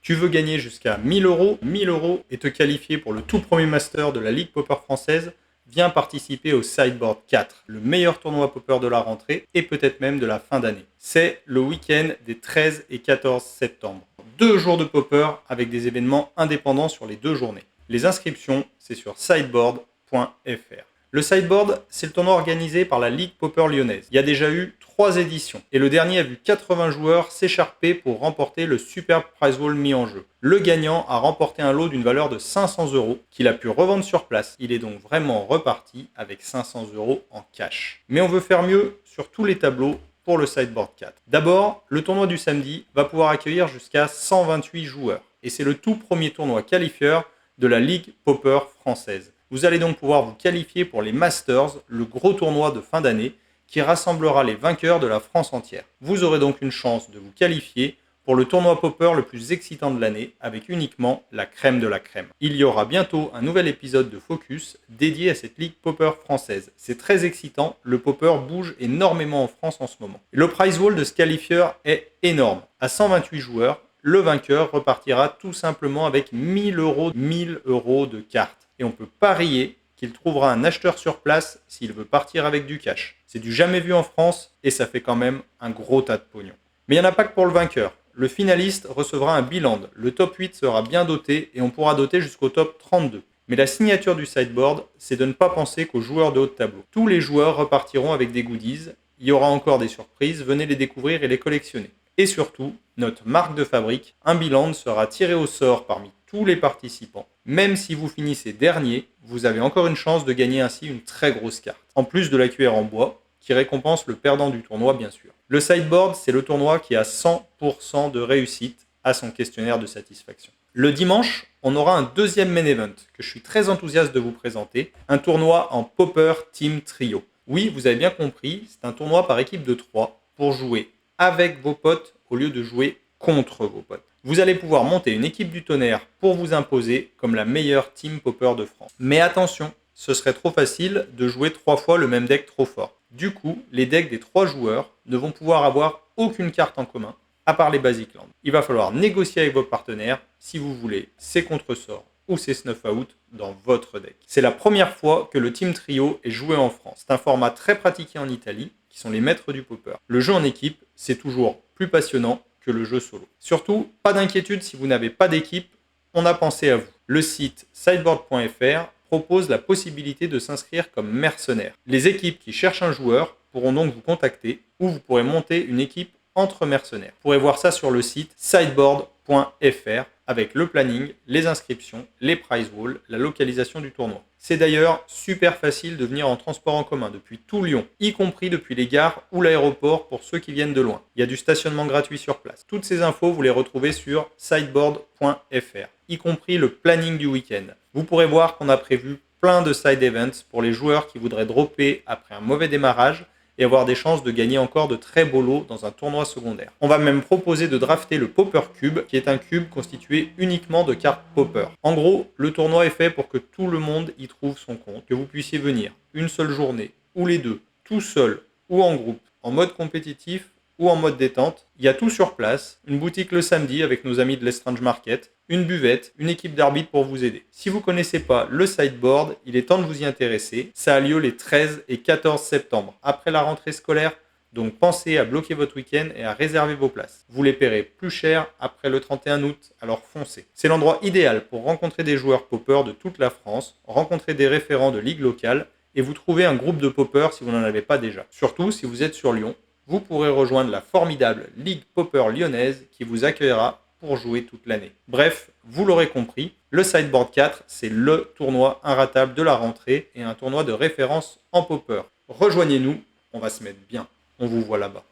Tu veux gagner jusqu'à 1000 euros et te qualifier pour le tout premier master de la Ligue Poker française? Viens participer au Sideboard 4, le meilleur tournoi poker de la rentrée et peut-être même de la fin d'année. C'est le week-end des 13 et 14 septembre. 2 jours de poker avec des événements indépendants sur les 2 journées. Les inscriptions, c'est sur sideboard.fr. Le Sideboard, c'est le tournoi organisé par la Ligue Poker lyonnaise. Il y a déjà eu 3 éditions et le dernier a vu 80 joueurs s'écharper pour remporter le superbe prize wall mis en jeu. Le gagnant a remporté un lot d'une valeur de 500 euros qu'il a pu revendre sur place. Il est donc vraiment reparti avec 500 euros en cash. Mais on veut faire mieux sur tous les tableaux pour le Sideboard 4. D'abord, le tournoi du samedi va pouvoir accueillir jusqu'à 128 joueurs et c'est le tout premier tournoi qualifieur de la Ligue Poker française. Vous allez donc pouvoir vous qualifier pour les Masters, le gros tournoi de fin d'année qui rassemblera les vainqueurs de la France entière. Vous aurez donc une chance de vous qualifier pour le tournoi poker le plus excitant de l'année avec uniquement la crème de la crème. Il y aura bientôt un nouvel épisode de Focus dédié à cette ligue poker française. C'est très excitant, le poker bouge énormément en France en ce moment. Le prize wall de ce qualifieur est énorme. À 128 joueurs, le vainqueur repartira tout simplement avec 1000 euros de cartes. Et on peut parier qu'il trouvera un acheteur sur place s'il veut partir avec du cash. C'est du jamais vu en France et ça fait quand même un gros tas de pognon. Mais il n'y en a pas que pour le vainqueur. Le finaliste recevra un biland. Le top 8 sera bien doté et on pourra doter jusqu'au top 32. Mais la signature du sideboard, c'est de ne pas penser qu'aux joueurs de haut de tableau. Tous les joueurs repartiront avec des goodies. Il y aura encore des surprises, venez les découvrir et les collectionner. Et surtout, notre marque de fabrique, un biland sera tiré au sort parmi tous les participants. Même si vous finissez dernier, vous avez encore une chance de gagner ainsi une très grosse carte. En plus de la cuillère en bois, qui récompense le perdant du tournoi bien sûr. Le sideboard, c'est le tournoi qui a 100% de réussite à son questionnaire de satisfaction. Le dimanche, on aura un deuxième main event que je suis très enthousiaste de vous présenter, un tournoi en Popper Team Trio. Oui, vous avez bien compris, c'est un tournoi par équipe de 3 pour jouer avec vos potes au lieu de jouer contre vos potes. Vous allez pouvoir monter une équipe du tonnerre pour vous imposer comme la meilleure team popper de France. Mais attention, ce serait trop facile de jouer 3 fois le même deck trop fort. Du coup, les decks des 3 joueurs ne vont pouvoir avoir aucune carte en commun, à part les Basic Lands. Il va falloir négocier avec vos partenaires si vous voulez ces contre-sorts ou ces snuff-out dans votre deck. C'est la première fois que le Team Trio est joué en France. C'est un format très pratiqué en Italie, qui sont les maîtres du popper. Le jeu en équipe, c'est toujours plus passionnant que le jeu solo. Surtout, pas d'inquiétude si vous n'avez pas d'équipe, on a pensé à vous. Le site sideboard.fr propose la possibilité de s'inscrire comme mercenaire. Les équipes qui cherchent un joueur pourront donc vous contacter ou vous pourrez monter une équipe entre mercenaires. Vous pourrez voir ça sur le site sideboard.fr avec le planning, les inscriptions, les prize walls, la localisation du tournoi. C'est d'ailleurs super facile de venir en transport en commun depuis tout Lyon, y compris depuis les gares ou l'aéroport pour ceux qui viennent de loin. Il y a du stationnement gratuit sur place. Toutes ces infos, vous les retrouvez sur sideboard.fr, y compris le planning du week-end. Vous pourrez voir qu'on a prévu plein de side events pour les joueurs qui voudraient dropper après un mauvais démarrage et avoir des chances de gagner encore de très beaux lots dans un tournoi secondaire. On va même proposer de drafter le Popper Cube, qui est un cube constitué uniquement de cartes Popper. En gros, le tournoi est fait pour que tout le monde y trouve son compte, que vous puissiez venir une seule journée, ou les deux, tout seul ou en groupe, en mode compétitif ou en mode détente. Il y a tout sur place, une boutique le samedi avec nos amis de l'Estrange Market, une buvette, une équipe d'arbitres pour vous aider. Si vous ne connaissez pas le sideboard, il est temps de vous y intéresser. Ça a lieu les 13 et 14 septembre, après la rentrée scolaire, donc pensez à bloquer votre week-end et à réserver vos places. Vous les paierez plus cher après le 31 août, alors foncez. C'est l'endroit idéal pour rencontrer des joueurs popper de toute la France, rencontrer des référents de ligues locales et vous trouver un groupe de popper si vous n'en avez pas déjà. Surtout si vous êtes sur Lyon, vous pourrez rejoindre la formidable Ligue Popper lyonnaise qui vous accueillera pour jouer toute l'année. Bref, vous l'aurez compris, le Sideboard 4, c'est le tournoi inratable de la rentrée et un tournoi de référence en popper. Rejoignez-nous, on va se mettre bien. On vous voit là-bas.